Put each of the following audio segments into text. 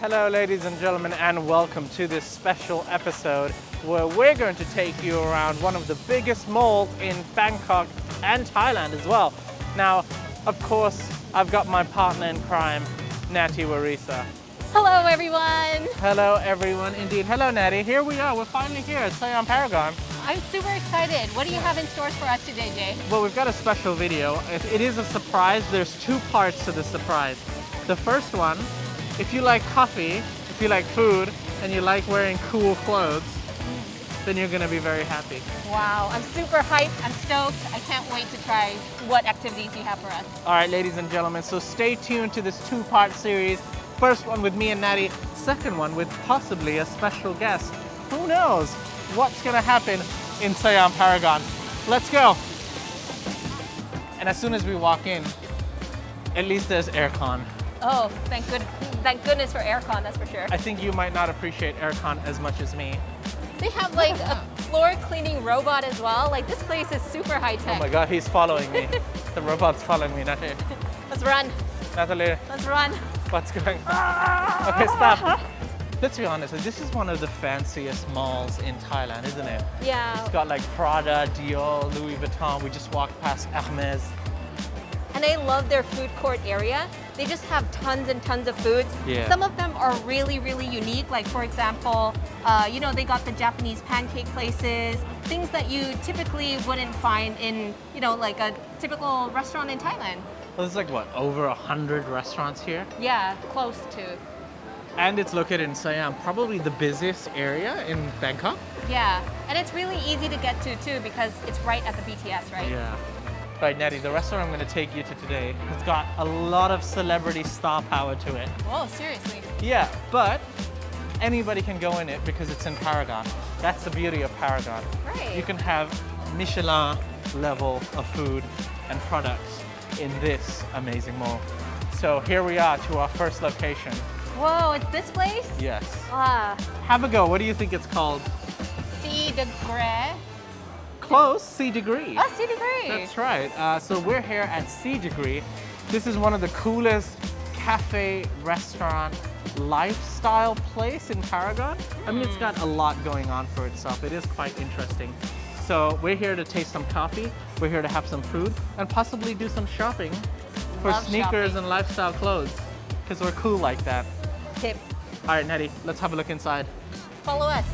Hello ladies and gentlemen, and welcome to this special episode where we're going to take you around one of the biggest malls in Bangkok and Thailand as well. Now, of course, I've got my partner in crime, Natty Warisa. Hello everyone! Hello everyone, indeed. Hello Natty, here we are, we're finally here at Siam Paragon. I'm super excited. What do you have in stores for us today, Jay? Well, we've got a special video. It is a surprise. There's two parts to the surprise. The first one, if you like coffee, if you like food, and you like wearing cool clothes, then you're gonna be very happy. Wow, I'm super hyped. I'm stoked. I can't wait to try what activities you have for us. All right, ladies and gentlemen, so stay tuned to this two-part series. First one with me and Natty, second one with possibly a special guest. Who knows what's gonna happen in Siam Paragon? Let's go. And as soon as we walk in, at least there's aircon. Oh, thank goodness for aircon, that's for sure. I think you might not appreciate aircon as much as me. They have like a floor cleaning robot as well. Like this place is super high tech. Oh my God, he's following me. The robot's following me, Natty. Let's run. Natalie, Let's run. what's going on? Okay, stop. Let's be honest, this is one of the fanciest malls in Thailand, isn't it? Yeah. It's got like Prada, Dior, Louis Vuitton. We just walked past Hermes. And I love their food court area. They just have tons and tons of foods. Yeah. Some of them are really, really unique. Like for example, you know, they got the Japanese pancake places, things that you typically wouldn't find in, you know, like a typical restaurant in Thailand. Well, there's like what, over 100 restaurants here? Yeah, close to. And it's located in Siam, probably the busiest area in Bangkok. Yeah, and it's really easy to get to too because it's right at the BTS, right? Yeah. Right, Natty, the restaurant I'm going to take you to today has got a lot of celebrity star power to it. Whoa, seriously? Yeah, but anybody can go in it because it's in Paragon. That's the beauty of Paragon. Right. You can have Michelin level of food and products in this amazing mall. So here we are to our first location. Whoa, it's this place? Yes. Ah, Have a go. What do you think it's called? CDGRE. Close, CDGRE. Oh, CDGRE. That's right. So we're here at CDGRE. This is one of the coolest cafe, restaurant, lifestyle place in Paragon. I mean, it's got a lot going on for itself. It is quite interesting. So we're here to taste some coffee. We're here to have some food and possibly do some shopping for Love sneakers shopping. and lifestyle clothes because we're cool like that. Tip. All right, Natty, let's have a look inside. Follow us.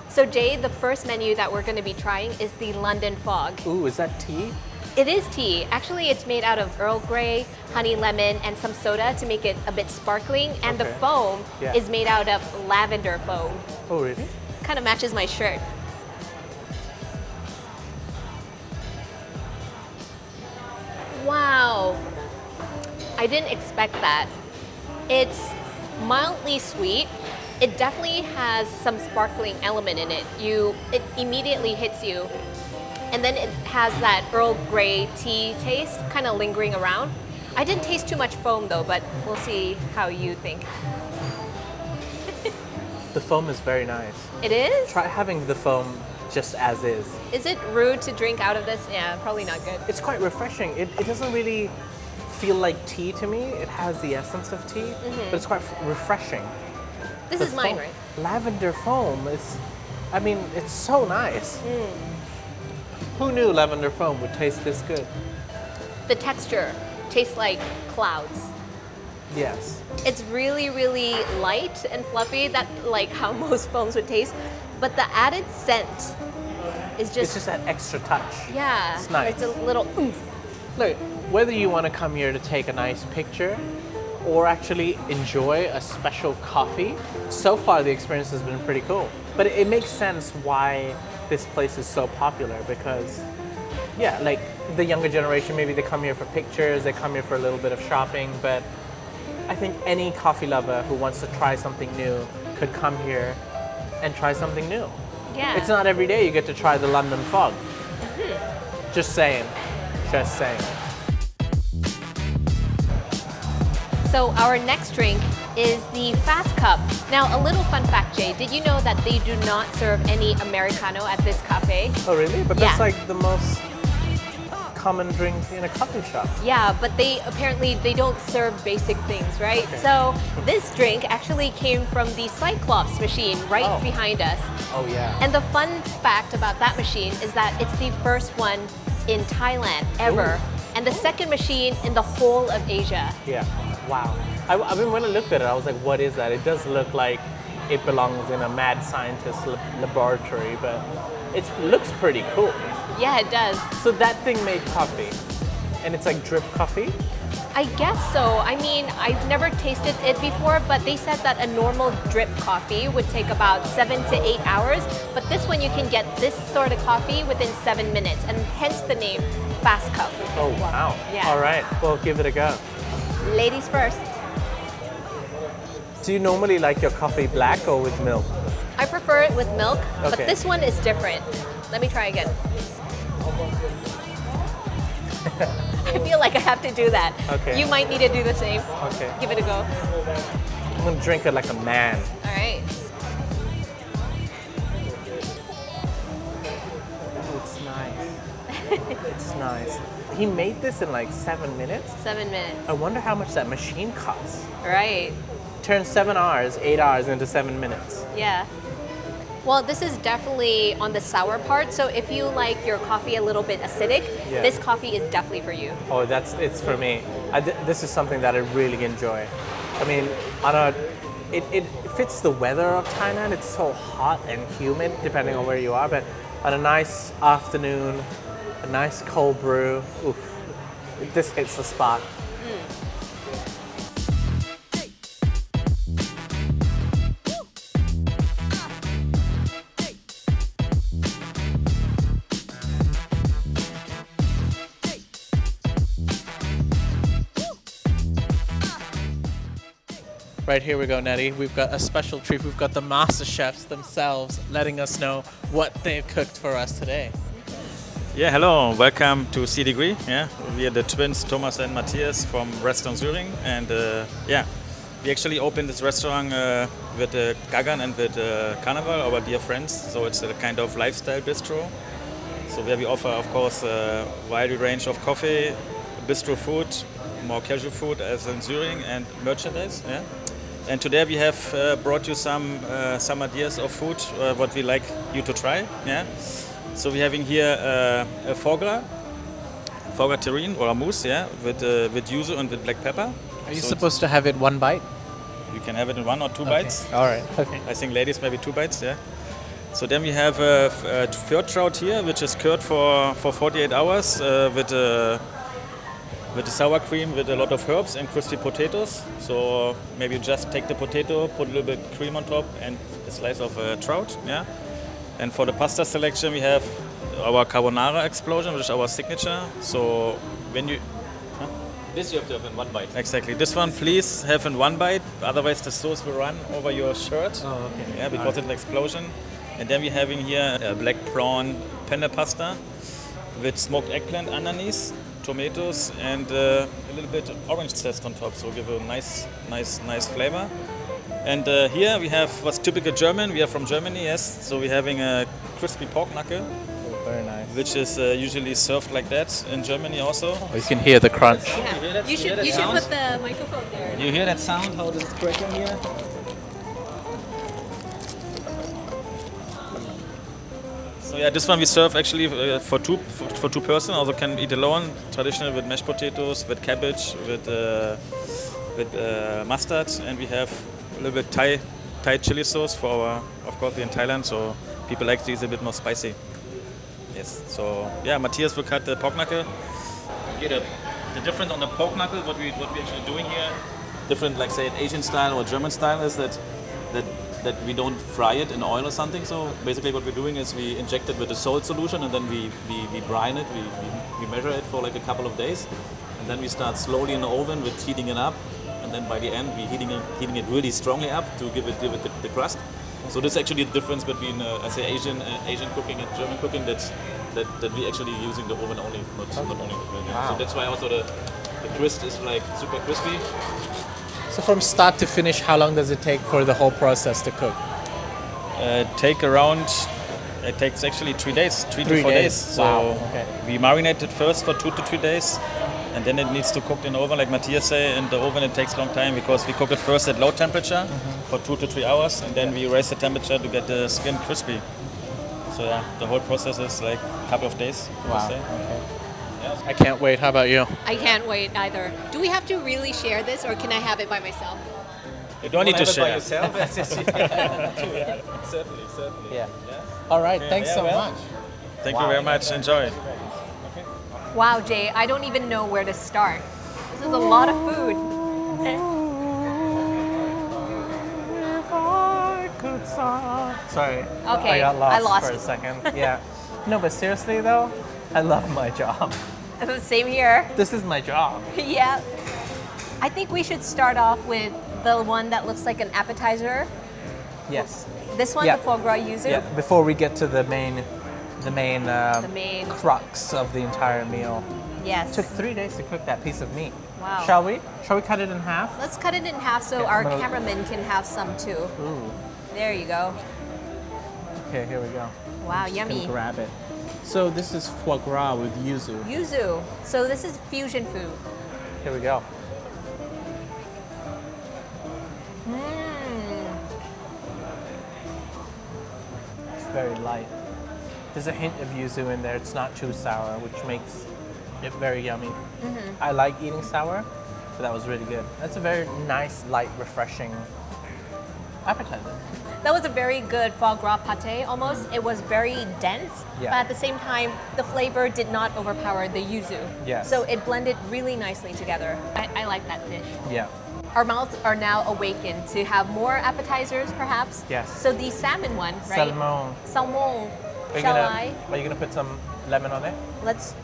So Jay, the first menu that we're going to be trying is the London Fog. Ooh, is that tea? It is tea. Actually, it's made out of Earl Grey, honey lemon, and some soda to make it a bit sparkling. And the Okay. foam Yeah. is made out of lavender foam. Oh, really? Kind of matches my shirt. Wow. I didn't expect that. It's mildly sweet. It definitely has some sparkling element in it. It immediately hits you. And then it has that Earl Grey tea taste kind of lingering around. I didn't taste too much foam though, but we'll see how you think. The foam is very nice. It is? Try having the foam just as is. Is it rude to drink out of this? Yeah, probably not good. It's quite refreshing. It doesn't really feel like tea to me. It has the essence of tea, but it's quite refreshing. This The is mine, foam- right? Lavender foam is, I mean, it's so nice. Who knew lavender foam would taste this good? The texture tastes like clouds. Yes. It's really, really light and fluffy, that like how most foams would taste. But the added scent is It's just, just that extra touch. yeah, it's nice. It's a little oomph. Look, whether you want to come here to take a nice picture or actually enjoy a special coffee, so far the experience has been pretty cool. But it makes sense why this place is so popular because, yeah, like the younger generation, maybe they come here for pictures, they come here for a little bit of shopping, but I think any coffee lover who wants to try something new could come here and try something new. Yeah. It's not every day you get to try the London Fog. Just saying. Just saying. So our next drink is the Fast Cup. Now, a little fun fact, Jay, did you know that they do not serve any Americano at this cafe? Oh, really? But Yeah. that's like the most common drink in a coffee shop. Yeah, but they apparently they don't serve basic things, right? Okay. So this drink actually came from the Cyclops machine right Oh. behind us. Oh, yeah. And the fun fact about that machine is that it's the first one in Thailand ever, and the second machine in the whole of Asia. Yeah. Wow. I mean, when I looked at it, I was like, what is that? It does look like it belongs in a mad scientist laboratory, but it looks pretty cool. Yeah, it does. So that thing made coffee, and it's like drip coffee? I guess so. I mean, I've never tasted it before, but they said that a normal drip coffee would take about 7 to 8 hours, but this one you can get this sort of coffee within 7 minutes, and hence the name Fast Cup. Oh, wow. Yeah. All right, well, give it a go. Ladies first. Do you normally like your coffee black or with milk? I prefer it with milk, but Okay. this one is different. Let me try again. I feel like I have to do that. Okay. You might need to do the same. Okay. Give it a go. I'm gonna drink it like a man. All right. Oh, it's nice. It's nice. He made this in like 7 minutes. 7 minutes. I wonder how much that machine costs. Right. Turn 7 hours, 8 hours into 7 minutes. Yeah. Well, this is definitely on the sour part, so if you like your coffee a little bit acidic, Yeah. this coffee is definitely for you. Oh, it's for me. This is something that I really enjoy. I mean, it fits the weather of Thailand. It's so hot and humid, depending on where you are. But on a nice afternoon, a nice cold brew, oof, this hits the spot. Right, here we go, Natty. We've got a special treat. We've got the master chefs themselves letting us know what they've cooked for us today. Yeah, hello, welcome to CDGRE. Yeah, we are the twins Thomas and Mathias from restaurant Sühring, and yeah, we actually opened this restaurant with Gaggan and with Carnival, our dear friends. So it's a kind of lifestyle bistro. So where we offer, of course, a wide range of coffee, bistro food, more casual food as in Sühring, and merchandise. Yeah. And today we have brought you some ideas of food, what we like you to try. Yeah. So we're having here a foie gras terrine or a mousse, yeah, with yuzu and with black pepper. Are you So supposed to have it one bite? you can have it in 1 or 2 bites. All right. Okay. I think ladies maybe 2 bites, yeah. So then we have fjord trout here, which is cured for 48 hours with the sour cream with a lot of herbs and crispy potatoes. So maybe you just take the potato, put a little bit cream on top, and a slice of trout, yeah. And for the pasta selection, we have our carbonara explosion, which is our signature. So when you This you have to have in one bite. exactly this one, please have in 1 bite. Otherwise, the sauce will run over your shirt. Oh, okay. Yeah, because it's an explosion. And then we're having here a black prawn penne pasta with smoked eggplant underneath, tomatoes, and a little bit orange zest on top. So give a nice flavor. And here we have what's typical German. We are from Germany, yes. So we're having a crispy pork knuckle, Oh, very nice. which is usually served like that in Germany also. Oh, you can hear the crunch. Yeah. You should put the microphone there. You hear that sound? How does it cracking here? So yeah, this one we serve actually for two person. Also can eat alone. Traditional with mashed potatoes, with cabbage, with mustard, and we have a little bit Thai chili sauce for our. Of course, we're in Thailand, so people like these a bit more spicy. Yes. So yeah, Mathias will cut the pork knuckle. Get the difference on the pork knuckle. What we actually doing here, different like say Asian style or German style, is that we don't fry it in oil or something. So basically, what we're doing is we inject it with a salt solution, and then we brine it. We measure it for like a couple of days, and then we start slowly in the oven with heating it up. And then by the end, we're heating it really strongly up to give it the crust. So this is actually the difference between I say Asian cooking and German cooking. That we actually using the oven only, not only the grill. Yeah. So that's why also the crust is like super crispy. So from start to finish, how long does it take for the whole process to cook? It takes actually 3 days, 3 to 3 4 days. days. So Wow, okay. we marinate it first for 2 to 3 days, and then it needs to cook in the oven, like Mathias say. In the oven, it takes a long time because we cook it first at low temperature for 2 to 3 hours, and then we raise the temperature to get the skin crispy. So yeah, the whole process is like a couple of days. I would Wow. say. Okay. I can't wait. How about you? I can't wait either. Do we have to really share this or can I have it by myself? You don't need to Have it by share. yourself. That's just- Certainly. Yeah. All right. Thanks yeah, so well. much. Thank you very much. Enjoy. Wow, Jay, I don't even know where to start. This is a lot of food. Sorry. Okay, I got lost, I lost for you. a second. Yeah. No, but seriously though, I love my job. Same here. This is my job. Yeah. I think we should start off with the one that looks like an appetizer. Yes. This one, Yeah. the foie gras yuzu. Yeah. Before we get to the main The main. crux of the entire meal. Yes. Took 3 days to cook that piece of meat. Wow. Shall we? Shall we cut it in half? Let's cut it in half so Yeah, our I'm gonna- cameraman can have some too. Ooh. There you go. Okay, here we go. Wow, Can yummy. grab it. So this is foie gras with yuzu. Yuzu. So this is fusion food. Here we go. Mmm. It's very light. There's a hint of yuzu in there. It's not too sour, which makes it very yummy. I like eating sour, so that was really good. That's a very nice, light, refreshing appetizer. That was a very good foie gras pate almost. It was very dense, Yeah. but at the same time, the flavor did not overpower the yuzu. Yes. So it blended really nicely together. I like that dish. Yeah. Our mouths are now awakened to have more appetizers, perhaps. Yes. So the salmon one, right? Salmon. Salmon. Are you Shall gonna, I? Are you gonna put some lemon on it? Let's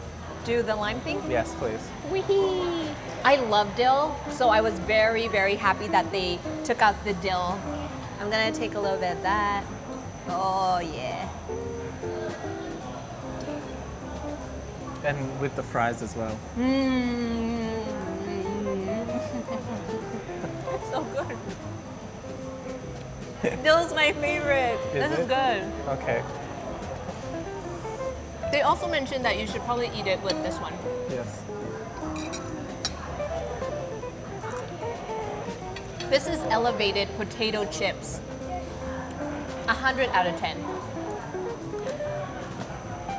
do the lime thing. Yes, please. Wee. I love dill, so I was very, very happy that they took out the dill. I'm gonna take a little bit of that. Oh yeah. And with the fries as well. Mmm. That's so good. Dill's my favorite. This is it? good. Okay. They also mentioned that you should probably eat it with this one. Yes. This is elevated potato chips. 100 out of 10.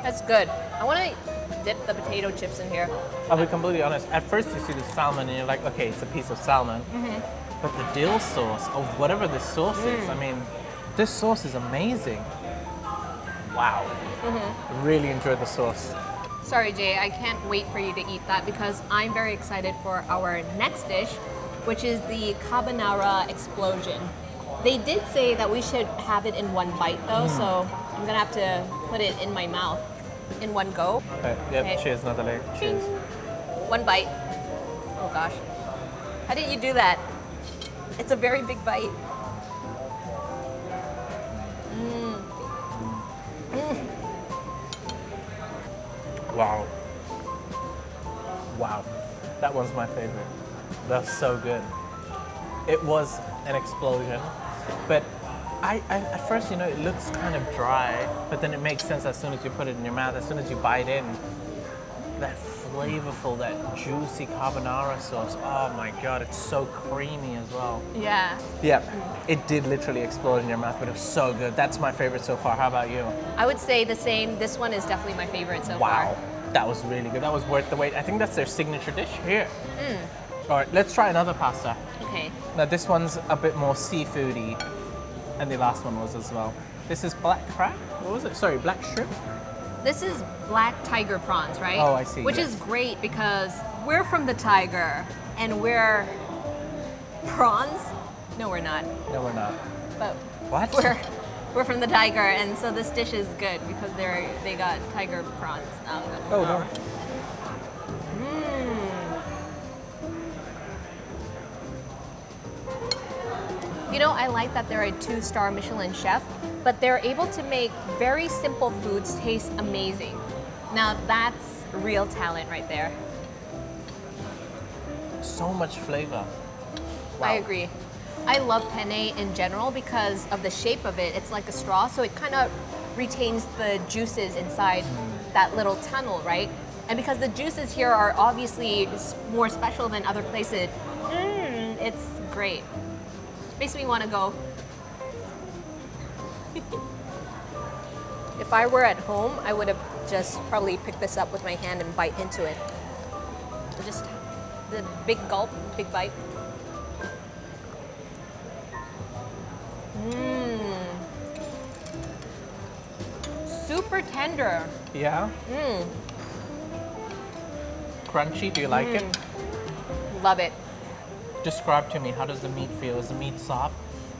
That's good. I want to dip the potato chips in here. I'll be completely honest. At first, you see the salmon, and you're like, okay, it's a piece of salmon. But the dill sauce, or whatever this sauce is, I mean, this sauce is amazing. Wow. Really enjoyed the sauce. Sorry, Jay, I can't wait for you to eat that because I'm very excited for our next dish, which is the carbonara explosion. They did say that we should have it in one bite though, so I'm gonna have to put it in my mouth in one go. Yep, Okay. cheers, Natalie. Cheers. One bite. Oh gosh. How did you do that? It's a very big bite. Wow. Wow. That one's my favorite. That's so good. It was an explosion, but I at first, it looks kind of dry, but then it makes sense as soon as you put it in your mouth, as soon as you bite in. That flavorful, that juicy carbonara sauce. Oh my God, it's so creamy as well. Yeah. Yeah, it did literally explode in your mouth, but it was so good. That's my favorite so far. How about you? I would say the same. This one is definitely my favorite so Wow, far. that was really good. That was worth the wait. I think that's their signature dish here. All right, let's try another pasta. Okay. Now this one's a bit more seafoody, and the last one was as well. This is black crab? What was it? Sorry, black shrimp? This is black tiger prawns, right? Oh, I see, Which yes. is great because we're from the Tiger and we're prawns. No, we're not. No, we're not. But What? we're from the Tiger, and so this dish is good because they got tiger prawns. Oh, no. I like that they're a 2-star Michelin chef, but they're able to make very simple foods taste amazing. Now that's real talent right there. So much flavor. well. I agree. I love penne in general because of the shape of it. It's like a straw, so it kind of retains the juices inside that little tunnel, right? And because the juices here are obviously more special than other places, it's great. Makes me want to go. If I were at home, I would have just probably picked this up with my hand and bite into it. Just the big gulp, big bite. Super tender. Yeah? Crunchy, do you like it? Love it. Describe to me, how does the meat feel? Is the meat soft?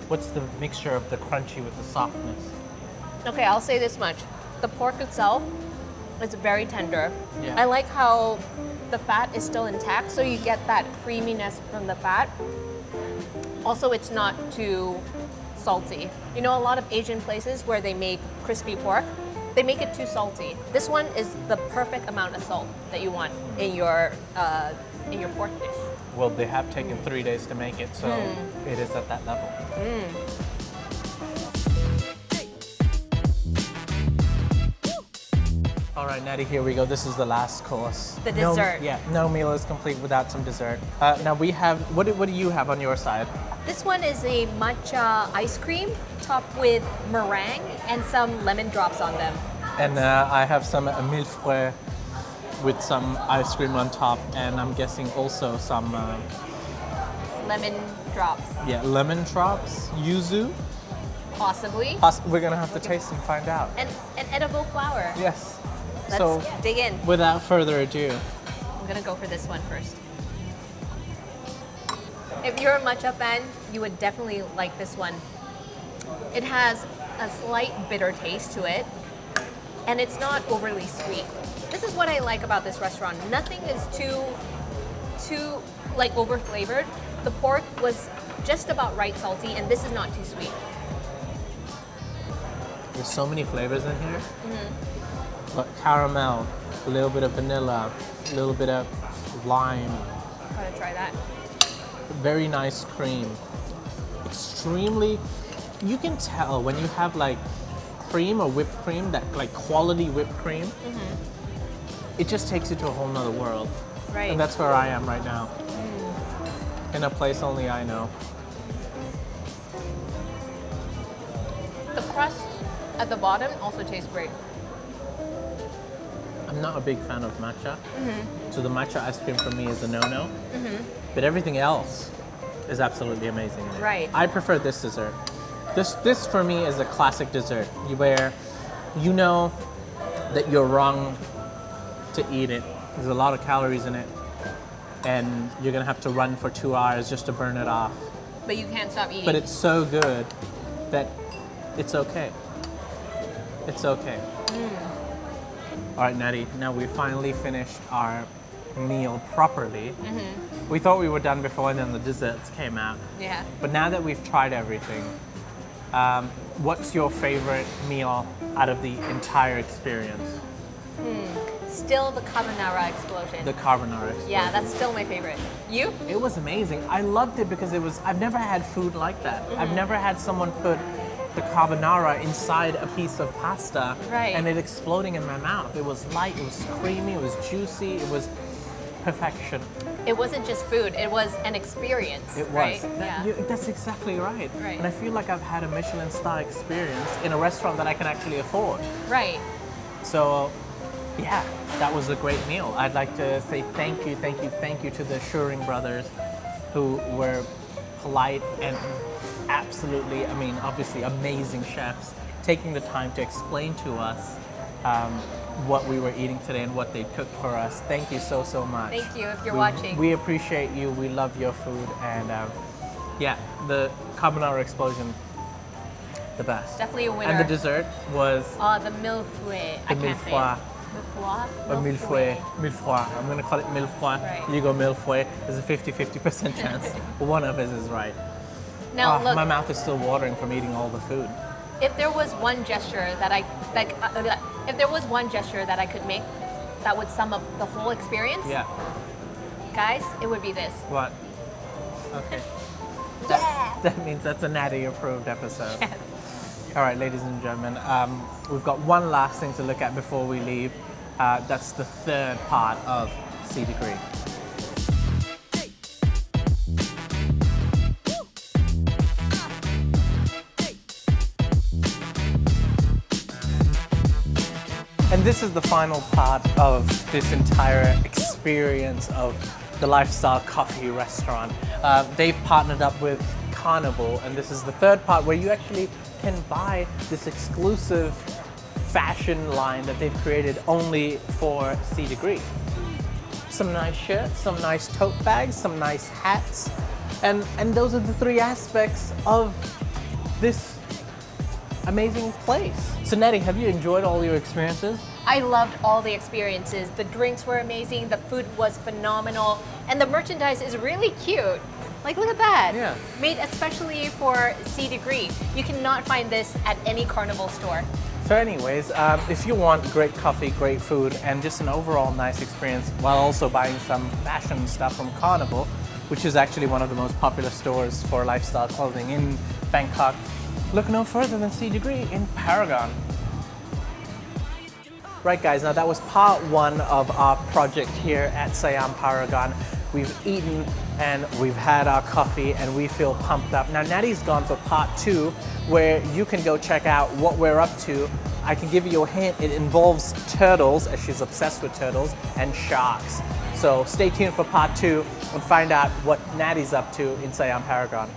What's the mixture of the crunchy with the softness? Okay, I'll say this much. The pork itself is very tender. Yeah. I like how the fat is still intact, so you get that creaminess from the fat. Also, it's not too salty. You know, a lot of Asian places where they make crispy pork, they make it too salty. This one is the perfect amount of salt that you want in your pork dish. Well, they have taken 3 days to make it, so it is at that level. All right, Natty, here we go. This is the last course. The dessert. No meal is complete without some dessert. Now we have, what do you have on your side? This one is a matcha ice cream topped with meringue and some lemon drops on them. And I have some millefeuille with some ice cream on top, and I'm guessing also some Lemon drops, lemon drops, yuzu. possibly, We're gonna have to taste and find out. and an edible flower. Yes. Let's So dig in. without further ado, I'm gonna go for this one first. If you're a matcha fan, you would definitely like this one. It has a slight bitter taste to it, and it's not overly sweet. This is what I like about this restaurant. Nothing is too like over flavored. The pork was just about right salty, and this is not too sweet. there's so many flavors in here. But caramel, a little bit of vanilla, a little bit of lime, Gotta try that. very nice cream. Extremely, you can tell when you have like cream or whipped cream, that like quality whipped cream, it just takes you to a whole nother world. Right. And that's where I am right now. In a place only I know. The crust at the bottom also tastes great. I'm not a big fan of matcha, so the matcha ice cream for me is a no-no. But everything else is absolutely amazing. in it. Right. I prefer this dessert. This for me is a classic dessert, where you know that you're wrong to eat it. There's a lot of calories in it, and you're gonna have to run for 2 hours just to burn it off. But you can't stop eating. But it's so good that it's okay. It's okay. All right, Natty, now we finally finished our meal properly. We thought we were done before, and then the desserts came out. Yeah. But now that we've tried everything, what's your favorite meal out of the entire experience? Still the carbonara explosion. The carbonara explosion. Yeah, that's still my favorite. You? It was amazing. I loved it because I've never had food like that. I've never had someone put the carbonara inside a piece of pasta Right. and it exploding in my mouth. It was light, it was creamy, it was juicy, it was perfection. It wasn't just food, it was an experience. It was. Right? That's exactly right. Right. And I feel like I've had a Michelin star experience in a restaurant that I can actually afford. Right. So, yeah, that was a great meal. I'd like to say thank you to the Suhring brothers, who were polite and absolutely, obviously amazing chefs, taking the time to explain to us what we were eating today and what they cooked for us. Thank you so much. Thank you if you're watching. We appreciate you. We love your food, and yeah, the carbonara explosion, the best. Definitely a winner. And the dessert was The millefeuille. the millefeuille. Or millefeuille. Millefeuille. I'm going to call it millefeuille. Right. You go millefeuille. There's a 50% chance. One of us is right. Now look, My mouth is still watering from eating all the food. if there was one gesture that if there was one gesture that I could make that would sum up the whole experience, Yeah. guys, it would be this. What? Okay. That means that's a Natty approved episode. Yes. All right, ladies and gentlemen, we've got one last thing to look at before we leave. That's the third part of CDGRE. And this is the final part of this entire experience of the lifestyle coffee restaurant. They've partnered up with Carnival, and this is the third part where you actually can buy this exclusive fashion line that they've created only for CDGRE. Some nice shirts, some nice tote bags, some nice hats, and those are the three aspects of this amazing place. So Natty, have you enjoyed all your experiences? I loved all the experiences. The drinks were amazing, the food was phenomenal, and the merchandise is really cute. Like, look at that. Yeah. Made especially for CDGRE. You cannot find this at any Carnival store. So anyways, if you want great coffee, great food, and just an overall nice experience while also buying some fashion stuff from Carnival, which is actually one of the most popular stores for lifestyle clothing in Bangkok, look no further than CDGRE in Paragon. Right guys, now that was part one of our project here at Siam Paragon. We've eaten and we've had our coffee and we feel pumped up. Now Natty's gone for part two, where you can go check out what we're up to. I can give you a hint, it involves turtles, as she's obsessed with turtles, and sharks. So stay tuned for part two and find out what Natty's up to in Siam Paragon.